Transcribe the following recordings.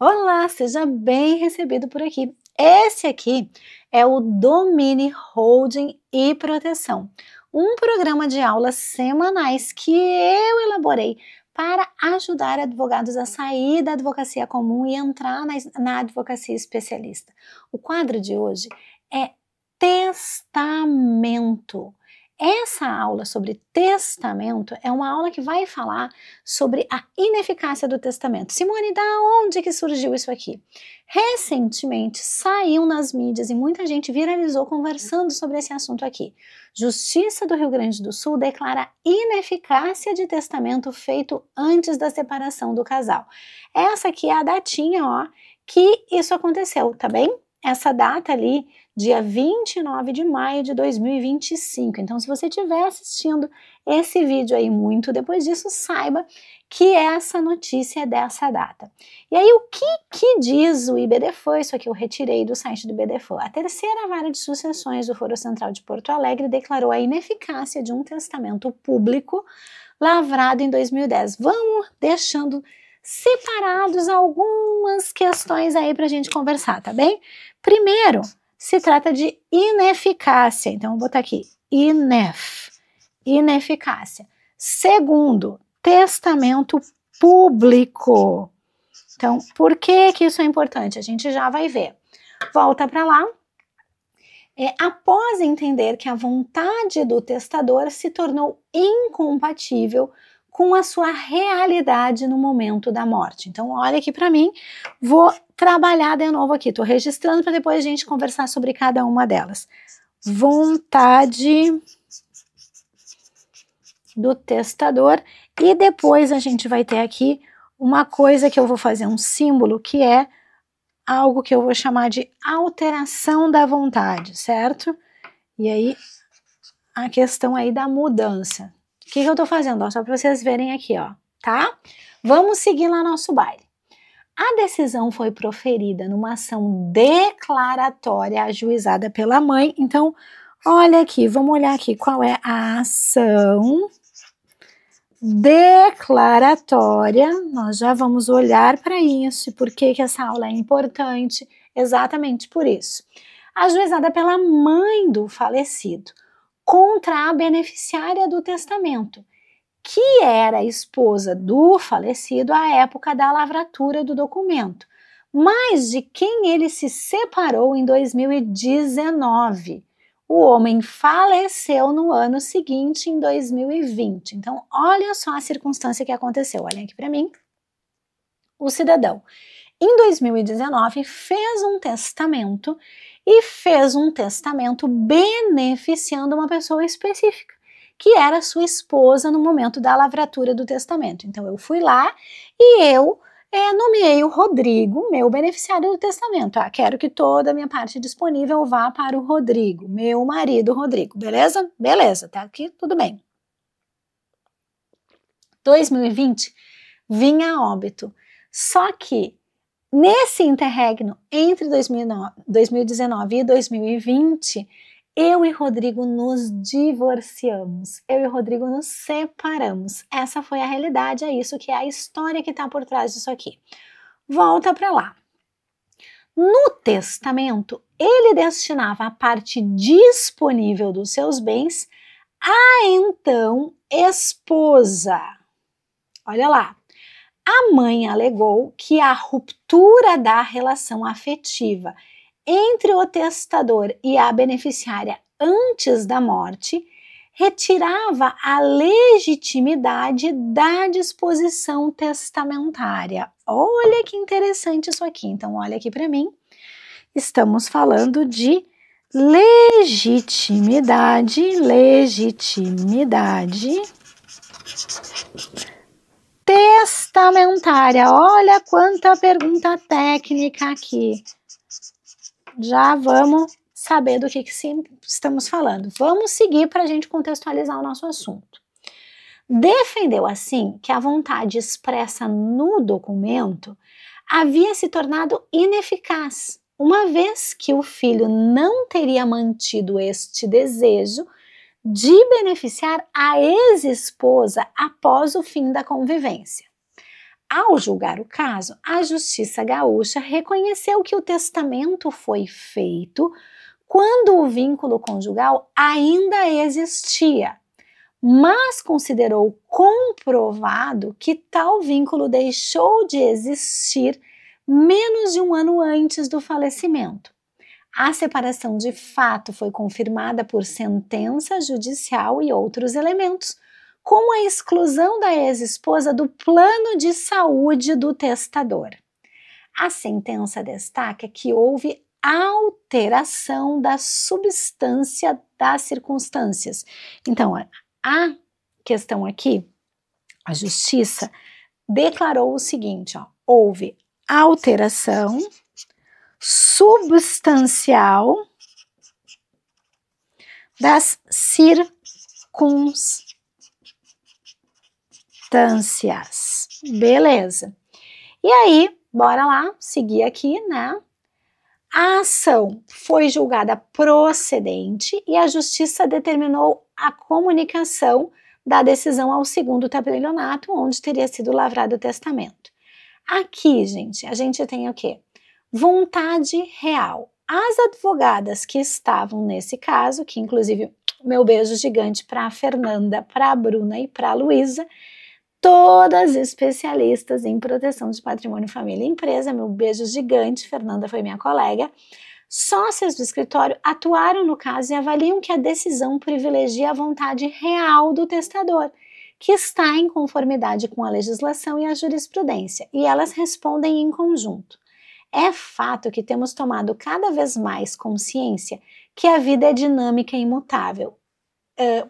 Olá, seja bem recebido por aqui. Esse aqui é o Domine Holding e Proteção, um programa de aulas semanais que eu elaborei para ajudar advogados a sair da advocacia comum e entrar na advocacia especialista. O quadro de hoje é testamento. Essa aula sobre testamento é uma aula que vai falar sobre a ineficácia do testamento. Simone, da onde que surgiu isso aqui? Recentemente saiu nas mídias e muita gente viralizou conversando sobre esse assunto aqui. Justiça do Rio Grande do Sul declara ineficácia de testamento feito antes da separação do casal. Essa aqui é a datinha, ó, que isso aconteceu, tá bem? Essa data ali, dia 29 de maio de 2025. Então, se você estiver assistindo esse vídeo aí muito depois disso, saiba que essa notícia é dessa data. E aí, o que diz o IBDFAN? Isso aqui eu retirei do site do IBDFAN. A terceira vara de sucessões do Foro Central de Porto Alegre declarou a ineficácia de um testamento público lavrado em 2010. Vamos deixando separados algumas questões aí para a gente conversar, tá bem? Primeiro, se trata de ineficácia. Então, vou botar aqui, ineficácia. Segundo, testamento público. Então, por que isso é importante? A gente já vai ver. Volta para lá. Após entender que a vontade do testador se tornou incompatível com a sua realidade no momento da morte. Então, olha aqui para mim, vou trabalhar de novo aqui, estou registrando para depois a gente conversar sobre cada uma delas. Vontade do testador, e depois a gente vai ter aqui uma coisa que eu vou fazer um símbolo, que é algo que eu vou chamar de alteração da vontade, certo? E aí, a questão aí da mudança. O que eu tô fazendo? Ó, só para vocês verem aqui, ó, tá? Vamos seguir lá nosso baile. A decisão foi proferida numa ação declaratória ajuizada pela mãe. Então, olha aqui, vamos olhar aqui qual é a ação declaratória. Nós já vamos olhar para isso e por que essa aula é importante, exatamente por isso. Ajuizada pela mãe do falecido contra a beneficiária do testamento, que era a esposa do falecido à época da lavratura do documento, mas de quem ele se separou em 2019. O homem faleceu no ano seguinte, em 2020. Então, olha só a circunstância que aconteceu. Olhem aqui para mim. O cidadão, em 2019, fez um testamento e fez um testamento beneficiando uma pessoa específica, que era sua esposa no momento da lavratura do testamento. Então, eu fui lá e eu nomeei o Rodrigo, meu beneficiário do testamento. Quero que toda a minha parte disponível vá para o Rodrigo, meu marido Rodrigo, beleza? Beleza, tá aqui tudo bem. 2020, vinha a óbito. Só que, nesse interregno, entre 2019 e 2020, eu e Rodrigo nos divorciamos, eu e Rodrigo nos separamos. Essa foi a realidade, é isso que é a história que está por trás disso aqui. Volta para lá. No testamento, ele destinava a parte disponível dos seus bens à então esposa. Olha lá. A mãe alegou que a ruptura da relação afetiva entre o testador e a beneficiária antes da morte retirava a legitimidade da disposição testamentária. Olha que interessante isso aqui. Então, olha aqui para mim. Estamos falando de legitimidade testamentária. Olha quanta pergunta técnica aqui. Já vamos saber do que estamos falando. Vamos seguir para a gente contextualizar o nosso assunto. Defendeu assim que a vontade expressa no documento havia se tornado ineficaz, uma vez que o filho não teria mantido este desejo de beneficiar a ex-esposa após o fim da convivência. Ao julgar o caso, a Justiça Gaúcha reconheceu que o testamento foi feito quando o vínculo conjugal ainda existia, mas considerou comprovado que tal vínculo deixou de existir menos de um ano antes do falecimento. A separação de fato foi confirmada por sentença judicial e outros elementos, como a exclusão da ex-esposa do plano de saúde do testador. A sentença destaca que houve alteração da substância das circunstâncias. Então, a questão aqui, a justiça declarou o seguinte, houve alteração substancial das circunstâncias. Beleza. E aí, bora lá, seguir aqui, né? A ação foi julgada procedente e a justiça determinou a comunicação da decisão ao segundo tabelionato, onde teria sido lavrado o testamento. Aqui, gente, a gente tem o quê? Vontade real. As advogadas que estavam nesse caso, que inclusive meu beijo gigante para a Fernanda, para a Bruna e para a Luísa, todas especialistas em proteção de patrimônio, família e empresa, meu beijo gigante, Fernanda foi minha colega, sócias do escritório atuaram no caso e avaliam que a decisão privilegia a vontade real do testador, que está em conformidade com a legislação e a jurisprudência, e elas respondem em conjunto. É fato que temos tomado cada vez mais consciência que a vida é dinâmica e imutável.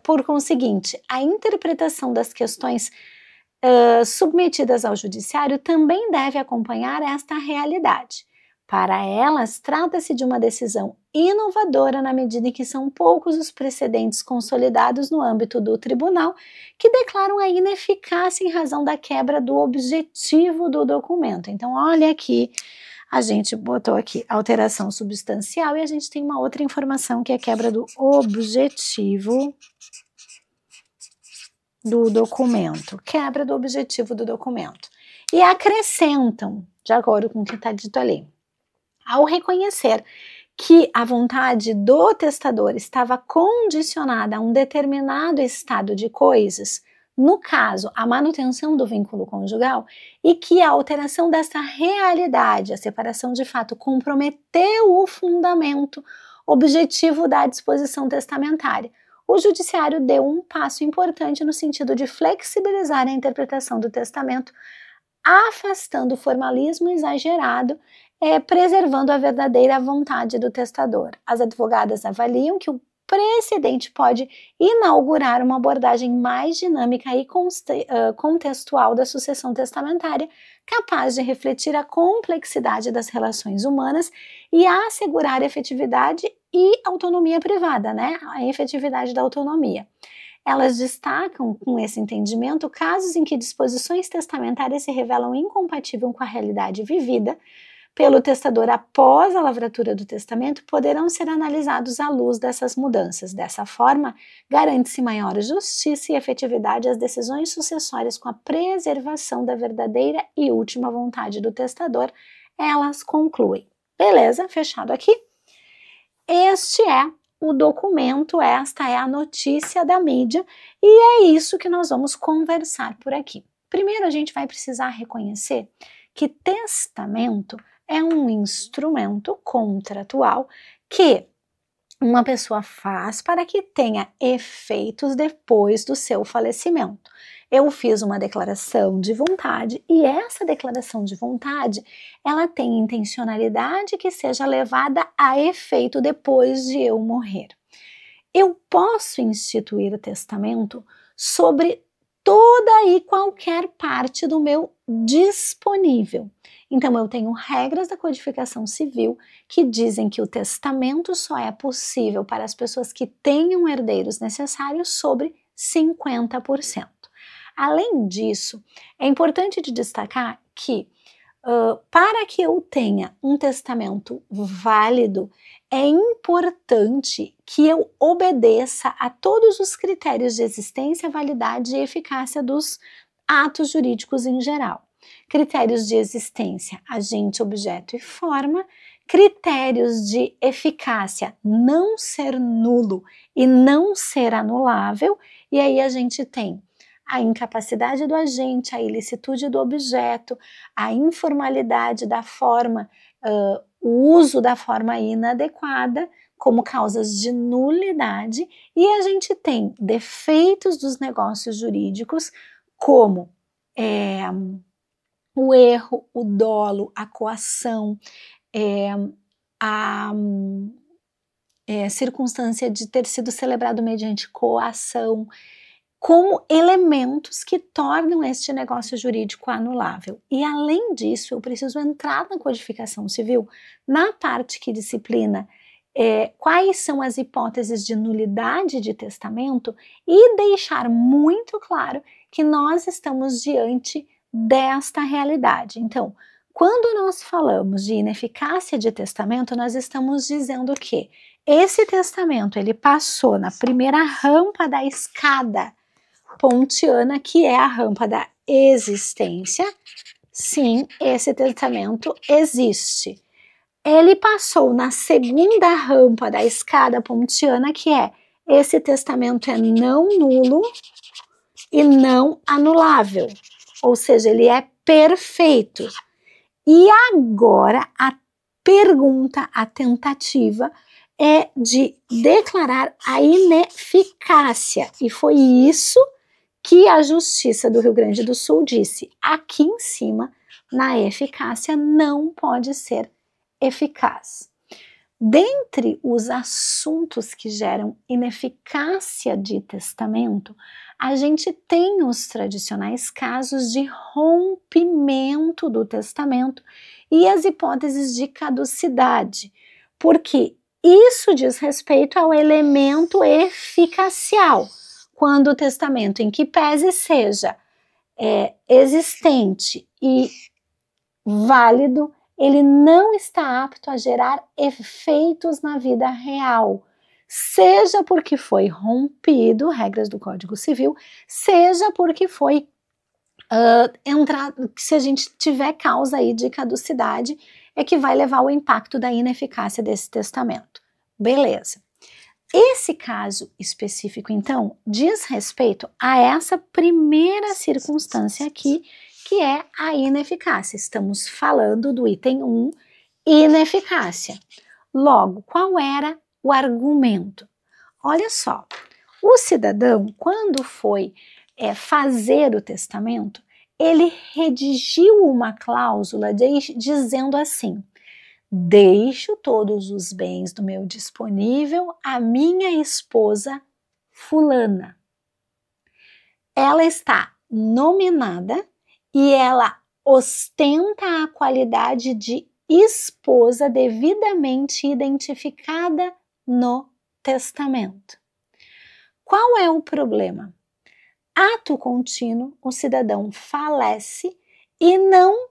Por conseguinte, a interpretação das questões submetidas ao judiciário também deve acompanhar esta realidade. Para elas, trata-se de uma decisão inovadora na medida em que são poucos os precedentes consolidados no âmbito do tribunal que declaram a ineficácia em razão da quebra do objetivo do documento. Então, olha aqui, a gente botou aqui alteração substancial e a gente tem uma outra informação que é quebra do objetivo do documento, quebra do objetivo do documento. E acrescentam, de acordo com o que está dito ali, ao reconhecer que a vontade do testador estava condicionada a um determinado estado de coisas, no caso, a manutenção do vínculo conjugal, e que a alteração dessa realidade, a separação de fato, comprometeu o fundamento objetivo da disposição testamentária, o judiciário deu um passo importante no sentido de flexibilizar a interpretação do testamento, afastando o formalismo exagerado, preservando a verdadeira vontade do testador. As advogadas avaliam que o precedente pode inaugurar uma abordagem mais dinâmica e contextual da sucessão testamentária, capaz de refletir a complexidade das relações humanas e assegurar efetividade e autonomia privada, né? A efetividade da autonomia. Elas destacam, com esse entendimento, casos em que disposições testamentárias se revelam incompatíveis com a realidade vivida pelo testador após a lavratura do testamento, poderão ser analisados à luz dessas mudanças. Dessa forma, garante-se maior justiça e efetividade às decisões sucessórias com a preservação da verdadeira e última vontade do testador. Elas concluem. Beleza? Fechado aqui? Este é o documento, esta é a notícia da mídia e é isso que nós vamos conversar por aqui. Primeiro, a gente vai precisar reconhecer que testamento é um instrumento contratual que uma pessoa faz para que tenha efeitos depois do seu falecimento. Eu fiz uma declaração de vontade e essa declaração de vontade, ela tem intencionalidade que seja levada a efeito depois de eu morrer. Eu posso instituir o testamento sobre toda e qualquer parte do meu disponível. Então, eu tenho regras da codificação civil que dizem que o testamento só é possível para as pessoas que tenham herdeiros necessários sobre 50%. Além disso, é importante de destacar que para que eu tenha um testamento válido, é importante que eu obedeça a todos os critérios de existência, validade e eficácia dos atos jurídicos em geral. critérios de existência, agente, objeto e forma, critérios de eficácia, não ser nulo e não ser anulável, e aí a gente tem a incapacidade do agente, a ilicitude do objeto, a informalidade da forma, o uso da forma inadequada como causas de nulidade, e a gente tem defeitos dos negócios jurídicos como o erro, o dolo, a coação, a circunstância de ter sido celebrado mediante coação, como elementos que tornam este negócio jurídico anulável. E além disso, eu preciso entrar na codificação civil, na parte que disciplina quais são as hipóteses de nulidade de testamento e deixar muito claro que nós estamos diante desta realidade. Então, quando nós falamos de ineficácia de testamento, nós estamos dizendo que esse testamento ele passou na primeira rampa da escada pontiana, que é a rampa da existência. Sim, esse testamento existe. Ele passou na segunda rampa da escada pontiana, que é esse testamento é não nulo e não anulável, ou seja, ele é perfeito. E agora a pergunta, a tentativa é de declarar a ineficácia, e foi isso que a Justiça do Rio Grande do Sul disse. Aqui em cima, na eficácia, não pode ser eficaz. Dentre os assuntos que geram ineficácia de testamento, a gente tem os tradicionais casos de rompimento do testamento e as hipóteses de caducidade, porque isso diz respeito ao elemento eficacial, quando o testamento, em que pese seja existente e válido, ele não está apto a gerar efeitos na vida real, seja porque foi rompido, regras do Código Civil, seja porque foi se a gente tiver causa aí de caducidade, é que vai levar ao impacto da ineficácia desse testamento. Beleza. Esse caso específico, então, diz respeito a essa primeira circunstância aqui, que é a ineficácia. Estamos falando do item 1, ineficácia. Logo, qual era o argumento? Olha só, o cidadão, quando foi fazer o testamento, ele redigiu uma cláusula dizendo assim: deixo todos os bens do meu disponível à minha esposa fulana. Ela está nominada e ela ostenta a qualidade de esposa devidamente identificada no testamento. Qual é o problema? Ato contínuo, o cidadão falece e não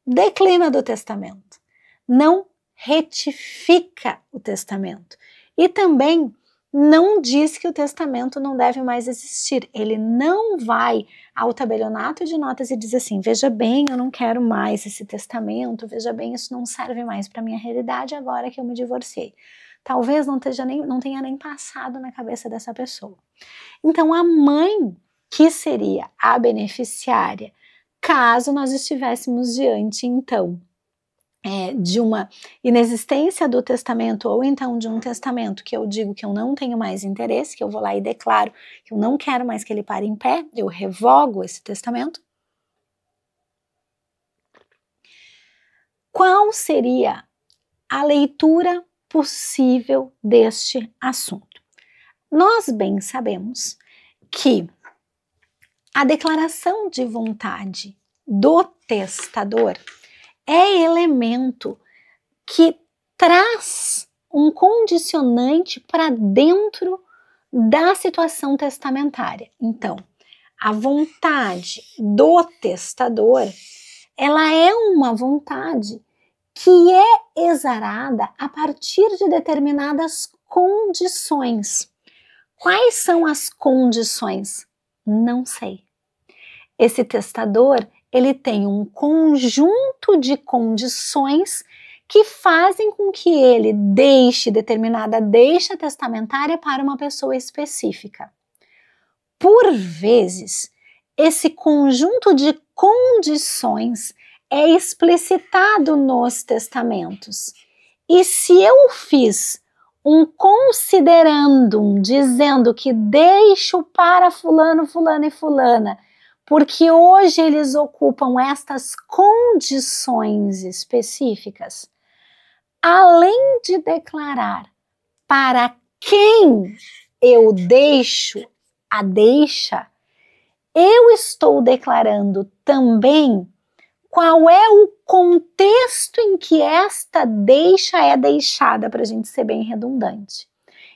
declina do testamento, não retifica o testamento e também não diz que o testamento não deve mais existir. Ele não vai ao tabelionato de notas e diz assim: veja bem, eu não quero mais esse testamento, veja bem, isso não serve mais para a minha realidade agora que eu me divorciei. Talvez não tenha nem passado na cabeça dessa pessoa. Então, a mãe, que seria a beneficiária, caso nós estivéssemos diante, então, de uma inexistência do testamento, ou então de um testamento que eu digo que eu não tenho mais interesse, que eu vou lá e declaro que eu não quero mais que ele pare em pé, eu revogo esse testamento. Qual seria a leitura possível deste assunto? Nós bem sabemos que a declaração de vontade do testador é elemento que traz um condicionante para dentro da situação testamentária. Então, a vontade do testador, ela é uma vontade que é exarada a partir de determinadas condições. Quais são as condições? Não sei. Esse testador, ele tem um conjunto de condições que fazem com que ele deixe determinada deixa testamentária para uma pessoa específica. Por vezes, esse conjunto de condições é explicitado nos testamentos. E se eu fiz um considerandum dizendo que deixo para fulano, fulano e fulana, porque hoje eles ocupam estas condições específicas, além de declarar para quem eu deixo a deixa, eu estou declarando também qual é o contexto em que esta deixa é deixada, para a gente ser bem redundante.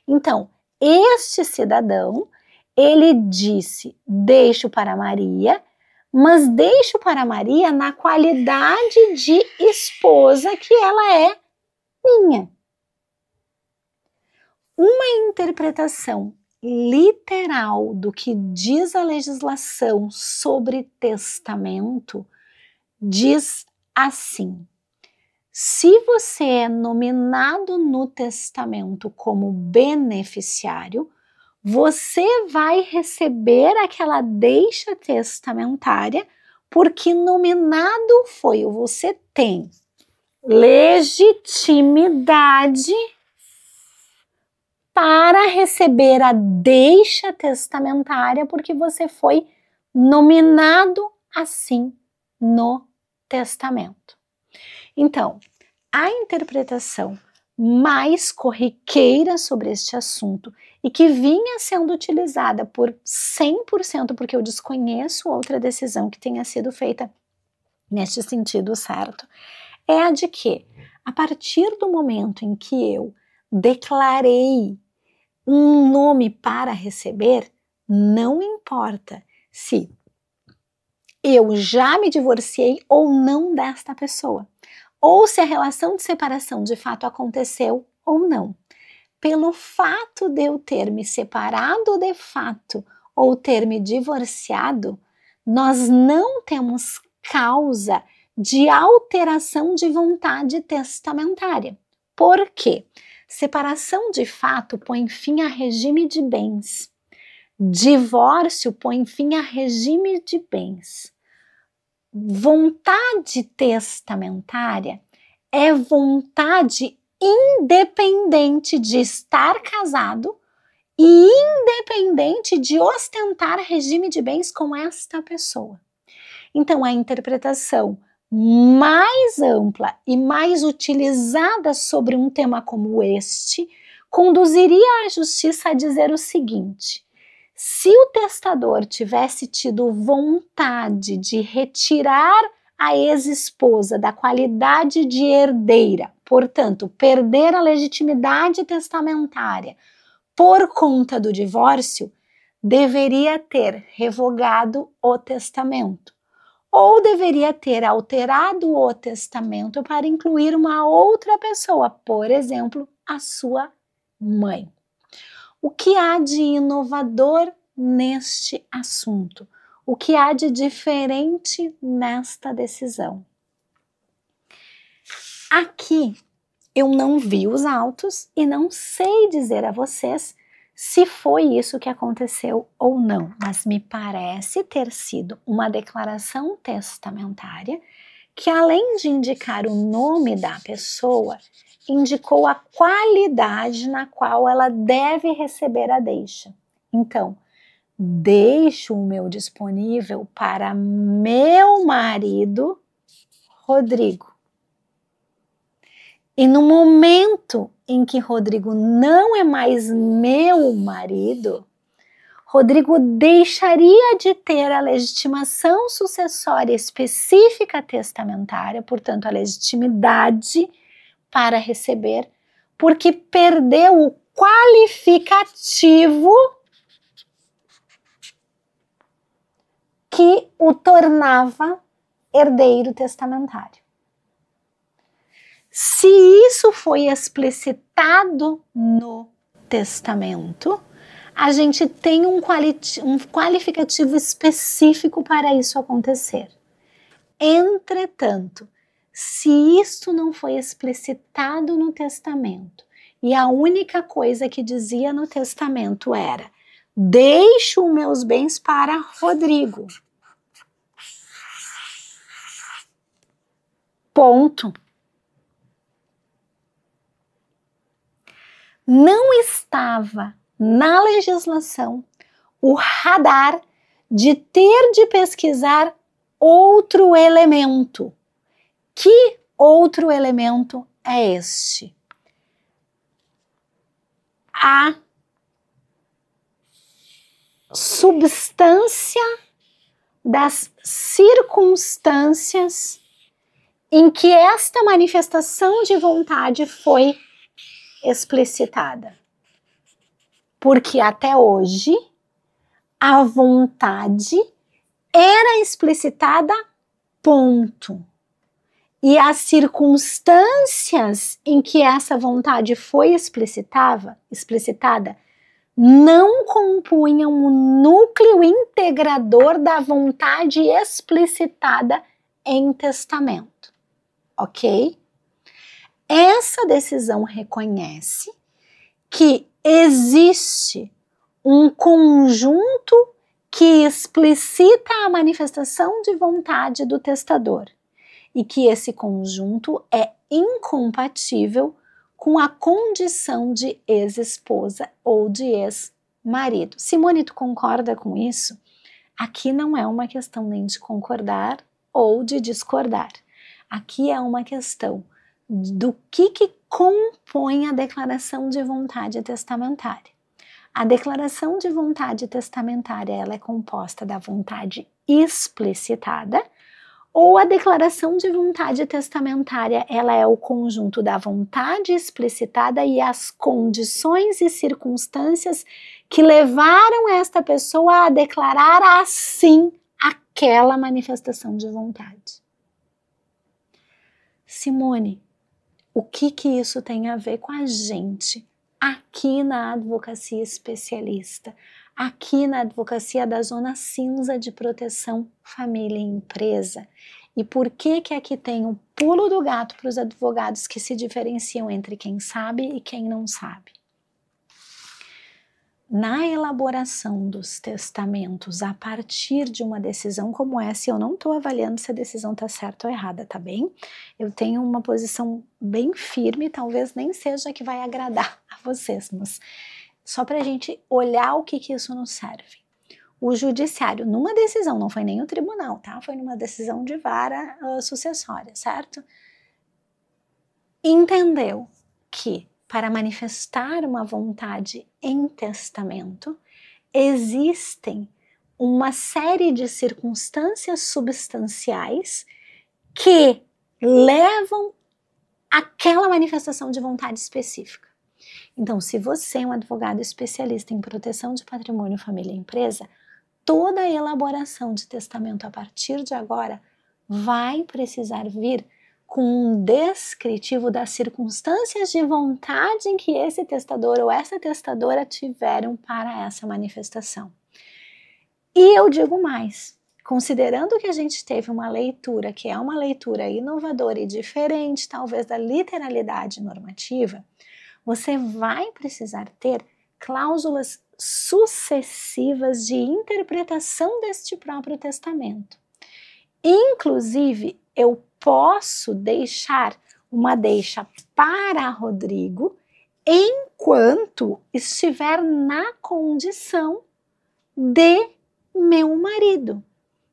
Então, este cidadão, ele disse, deixo para Maria, mas deixo para Maria na qualidade de esposa que ela é minha. Uma interpretação literal do que diz a legislação sobre testamento diz assim: se você é nominado no testamento como beneficiário, você vai receber aquela deixa testamentária porque nominado foi. Você tem legitimidade para receber a deixa testamentária porque você foi nominado assim no testamento. Então, a interpretação mais corriqueira sobre este assunto e que vinha sendo utilizada por 100%, porque eu desconheço outra decisão que tenha sido feita neste sentido certo, é a de que, a partir do momento em que eu declarei um nome para receber, não importa se eu já me divorciei ou não desta pessoa, ou se a relação de separação de fato aconteceu ou não. Pelo fato de eu ter me separado de fato ou ter me divorciado, nós não temos causa de alteração de vontade testamentária. Por quê? Separação de fato põe fim a regime de bens. Divórcio põe fim a regime de bens. Vontade testamentária é vontade independente de estar casado e independente de ostentar regime de bens com esta pessoa. Então, a interpretação mais ampla e mais utilizada sobre um tema como este conduziria a justiça a dizer o seguinte: se o testador tivesse tido vontade de retirar a ex-esposa da qualidade de herdeira, portanto, perder a legitimidade testamentária por conta do divórcio, deveria ter revogado o testamento. Ou deveria ter alterado o testamento para incluir uma outra pessoa, por exemplo, a sua mãe. O que há de inovador neste assunto? O que há de diferente nesta decisão? Aqui eu não vi os autos e não sei dizer a vocês se foi isso que aconteceu ou não, mas me parece ter sido uma declaração testamentária que, além de indicar o nome da pessoa, indicou a qualidade na qual ela deve receber a deixa. Então, deixo o meu disponível para meu marido, Rodrigo. E no momento em que Rodrigo não é mais meu marido, Rodrigo deixaria de ter a legitimação sucessória específica testamentária, portanto, a legitimidade para receber, porque perdeu o qualificativo que o tornava herdeiro testamentário. Se isso foi explicitado no testamento, a gente tem um qualificativo específico para isso acontecer. Entretanto, se isto não foi explicitado no testamento, e a única coisa que dizia no testamento era: deixo os meus bens para Rodrigo. Ponto. Não estava na legislação o radar de ter de pesquisar outro elemento. Que outro elemento é este? A substância das circunstâncias em que esta manifestação de vontade foi explicitada. Porque até hoje a vontade era explicitada, ponto. E as circunstâncias em que essa vontade foi explicitada não compunham o núcleo integrador da vontade explicitada em testamento, ok? Essa decisão reconhece que existe um conjunto que explicita a manifestação de vontade do testador e que esse conjunto é incompatível com a condição de ex-esposa ou de ex-marido. Simone, tu concorda com isso? Aqui não é uma questão nem de concordar ou de discordar. Aqui é uma questão do que compõe a declaração de vontade testamentária. A declaração de vontade testamentária ela é composta da vontade explicitada, ou a declaração de vontade testamentária ela é o conjunto da vontade explicitada e as condições e circunstâncias que levaram esta pessoa a declarar assim aquela manifestação de vontade. Simone, o que isso tem a ver com a gente aqui na advocacia especialista, aqui na advocacia da zona cinza de proteção família e empresa? E por que aqui tem um pulo do gato para os advogados que se diferenciam entre quem sabe e quem não sabe? Na elaboração dos testamentos a partir de uma decisão como essa, eu não estou avaliando se a decisão está certa ou errada, tá bem? Eu tenho uma posição bem firme, talvez nem seja que vai agradar a vocês, mas só para a gente olhar o que isso nos serve. O judiciário, numa decisão, não foi nem o tribunal, tá? Foi numa decisão de vara sucessória, certo? Entendeu que para manifestar uma vontade em testamento, existem uma série de circunstâncias substanciais que levam àquela manifestação de vontade específica. Então, se você é um advogado especialista em proteção de patrimônio, família e empresa, toda a elaboração de testamento a partir de agora vai precisar vir com um descritivo das circunstâncias de vontade em que esse testador ou essa testadora tiveram para essa manifestação. E eu digo mais, considerando que a gente teve uma leitura que é uma leitura inovadora e diferente, talvez da literalidade normativa, você vai precisar ter cláusulas sucessivas de interpretação deste próprio testamento. Inclusive, eu posso deixar uma deixa para Rodrigo enquanto estiver na condição de meu marido,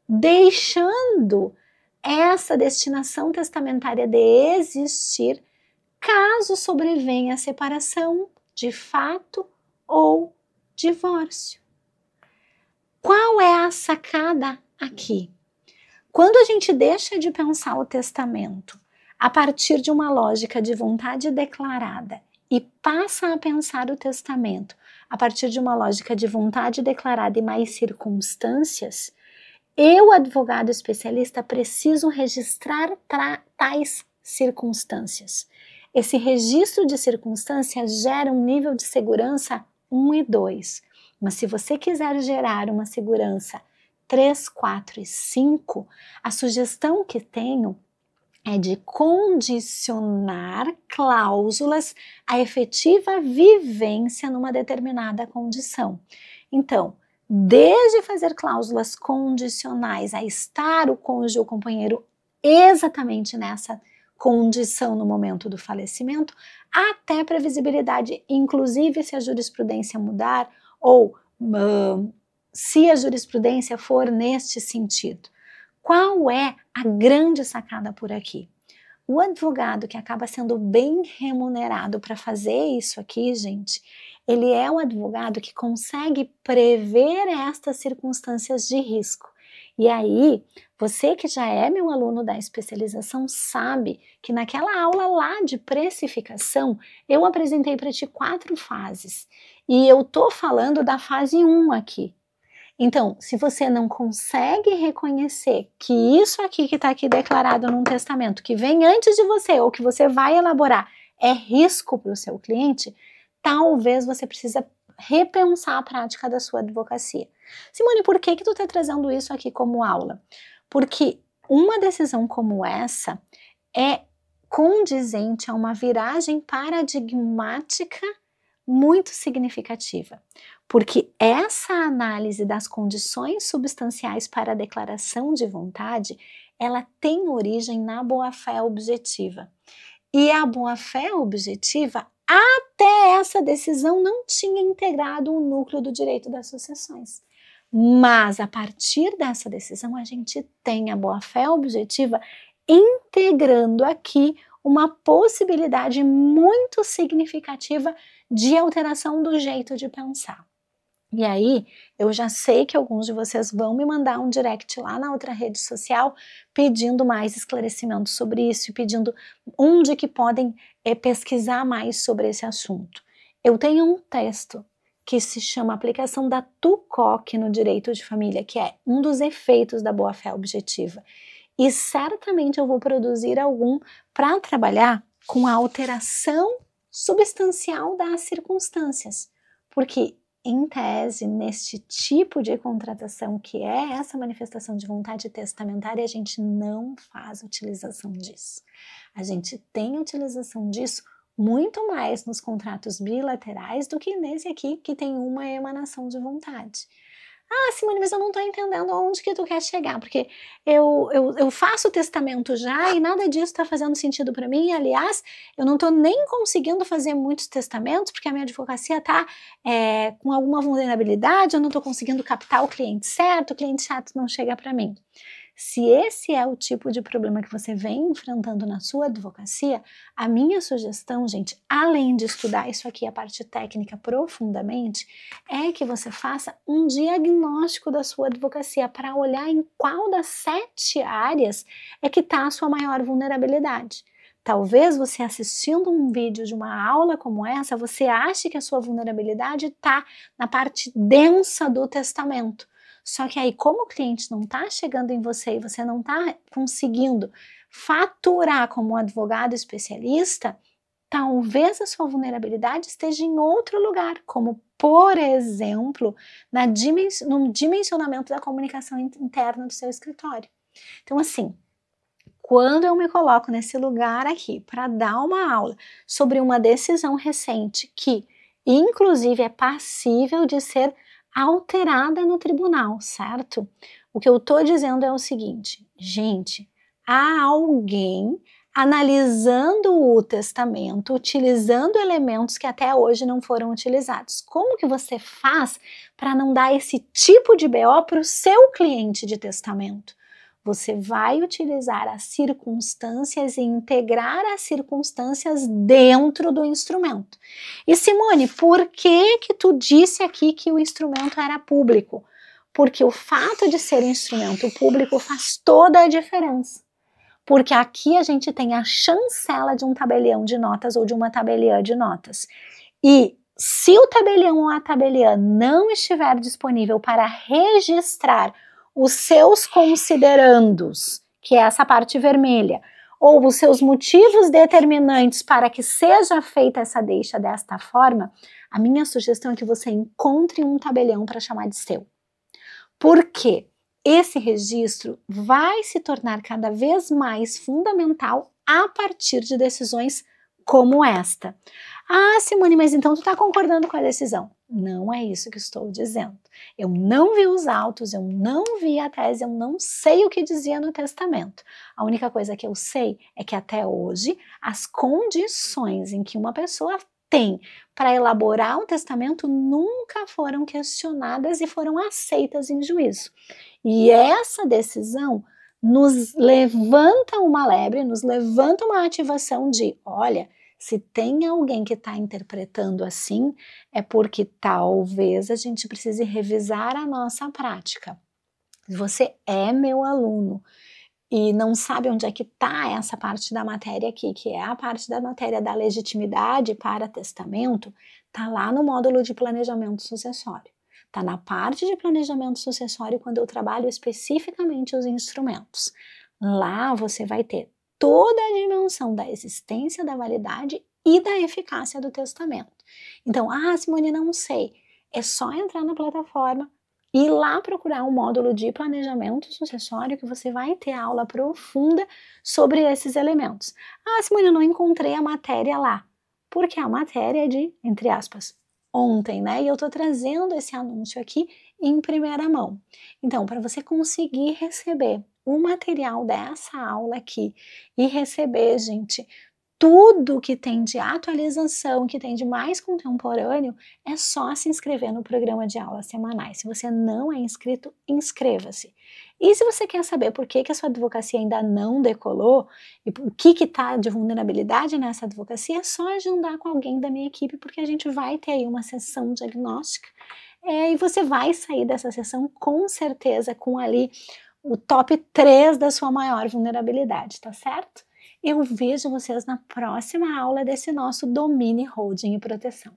deixando essa destinação testamentária de existir caso sobrevenha a separação de fato ou divórcio. Qual é a sacada aqui? Quando a gente deixa de pensar o testamento a partir de uma lógica de vontade declarada e passa a pensar o testamento a partir de uma lógica de vontade declarada e mais circunstâncias, eu, advogado especialista, preciso registrar tais circunstâncias. Esse registro de circunstâncias gera um nível de segurança 1 e 2. Mas se você quiser gerar uma segurança 3, 4 e 5, a sugestão que tenho é de condicionar cláusulas à efetiva vivência numa determinada condição. Então, desde fazer cláusulas condicionais a estar o cônjuge ou companheiro exatamente nessa condição no momento do falecimento, até previsibilidade, inclusive se a jurisprudência mudar ou se a jurisprudência for neste sentido. Qual é a grande sacada por aqui? O advogado que acaba sendo bem remunerado para fazer isso aqui, gente, ele é um advogado que consegue prever estas circunstâncias de risco. E aí, você que já é meu aluno da especialização sabe que naquela aula lá de precificação, eu apresentei para ti 4 fases. E eu tô falando da fase 1 aqui. Então, se você não consegue reconhecer que isso aqui que está aqui declarado num testamento, que vem antes de você ou que você vai elaborar, é risco para o seu cliente, talvez você precisa repensar a prática da sua advocacia. Simone, por que tu está trazendo isso aqui como aula? Porque uma decisão como essa é condizente a uma viragem paradigmática muito significativa, porque essa análise das condições substanciais para a declaração de vontade, ela tem origem na boa-fé objetiva. E a boa-fé objetiva, até essa decisão, não tinha integrado o núcleo do direito das sucessões. Mas, a partir dessa decisão, a gente tem a boa-fé objetiva integrando aqui uma possibilidade muito significativa de alteração do jeito de pensar. E aí, eu já sei que alguns de vocês vão me mandar um direct lá na outra rede social pedindo mais esclarecimentos sobre isso e pedindo onde que podem pesquisar mais sobre esse assunto. Eu tenho um texto que se chama Aplicação da TUCOC no Direito de Família, que é um dos efeitos da boa-fé objetiva. E certamente eu vou produzir algum para trabalhar com a alteração substancial das circunstâncias, porque em tese, neste tipo de contratação que é essa manifestação de vontade testamentária, a gente não faz utilização disso. A gente tem utilização disso muito mais nos contratos bilaterais do que nesse aqui que tem uma emanação de vontade. Ah, Simone, mas eu não estou entendendo aonde que tu quer chegar, porque eu faço o testamento já e nada disso está fazendo sentido para mim. Aliás, eu não estou nem conseguindo fazer muitos testamentos porque a minha advocacia está com alguma vulnerabilidade, eu não estou conseguindo captar o cliente certo não chega para mim. Se esse é o tipo de problema que você vem enfrentando na sua advocacia, a minha sugestão, gente, além de estudar isso aqui, a parte técnica profundamente, é que você faça um diagnóstico da sua advocacia para olhar em qual das 7 áreas é que está a sua maior vulnerabilidade. Talvez você assistindo um vídeo de uma aula como essa, você ache que a sua vulnerabilidade está na parte densa do testamento. Só que aí, como o cliente não está chegando em você e você não está conseguindo faturar como um advogado especialista, talvez a sua vulnerabilidade esteja em outro lugar, como, por exemplo, no dimensionamento da comunicação interna do seu escritório. Então, assim, quando eu me coloco nesse lugar aqui para dar uma aula sobre uma decisão recente que, inclusive, é passível de ser alterada no tribunal, certo? O que eu estou dizendo é o seguinte, gente, há alguém analisando o testamento, utilizando elementos que até hoje não foram utilizados. Como que você faz para não dar esse tipo de BO para o seu cliente de testamento? Você vai utilizar as circunstâncias e integrar as circunstâncias dentro do instrumento. E Simone, por que tu disse aqui que o instrumento era público? Porque o fato de ser instrumento público faz toda a diferença. Porque aqui a gente tem a chancela de um tabelião de notas ou de uma tabeliã de notas. E se o tabelião ou a tabeliã não estiver disponível para registrar os seus considerandos, que é essa parte vermelha, ou os seus motivos determinantes para que seja feita essa deixa desta forma, a minha sugestão é que você encontre um tabelião para chamar de seu. Por quê? esse registro vai se tornar cada vez mais fundamental a partir de decisões como esta. Ah, Simone, mas então tu está concordando com a decisão? Não é isso que estou dizendo. Eu não vi os autos, eu não vi a tese, eu não sei o que dizia no testamento. A única coisa que eu sei é que até hoje as condições em que uma pessoa tem para elaborar um testamento nunca foram questionadas e foram aceitas em juízo. E essa decisão nos levanta uma lebre, nos levanta uma ativação de, olha, se tem alguém que está interpretando assim, é porque talvez a gente precise revisar a nossa prática. Se você é meu aluno e não sabe onde é que está essa parte da matéria aqui, que é a parte da matéria da legitimidade para testamento, está lá no módulo de planejamento sucessório. Está na parte de planejamento sucessório quando eu trabalho especificamente os instrumentos. Lá você vai ter toda a dimensão da existência, da validade e da eficácia do testamento. Então, Simone, não sei. É só entrar na plataforma e ir lá procurar o módulo de planejamento sucessório que você vai ter aula profunda sobre esses elementos. Simone, eu não encontrei a matéria lá. Porque a matéria é de, entre aspas, ontem, né? E eu tô trazendo esse anúncio aqui em primeira mão. Então, para você conseguir receber o material dessa aula aqui e receber, gente, tudo que tem de atualização, que tem de mais contemporâneo, é só se inscrever no programa de aulas semanais. Se você não é inscrito, inscreva-se. E se você quer saber por que a sua advocacia ainda não decolou e o que está de vulnerabilidade nessa advocacia, é só agendar com alguém da minha equipe, porque a gente vai ter aí uma sessão diagnóstica e você vai sair dessa sessão com certeza com ali o top 3 da sua maior vulnerabilidade, tá certo? Eu vejo vocês na próxima aula desse nosso Domínio, Holding e Proteção.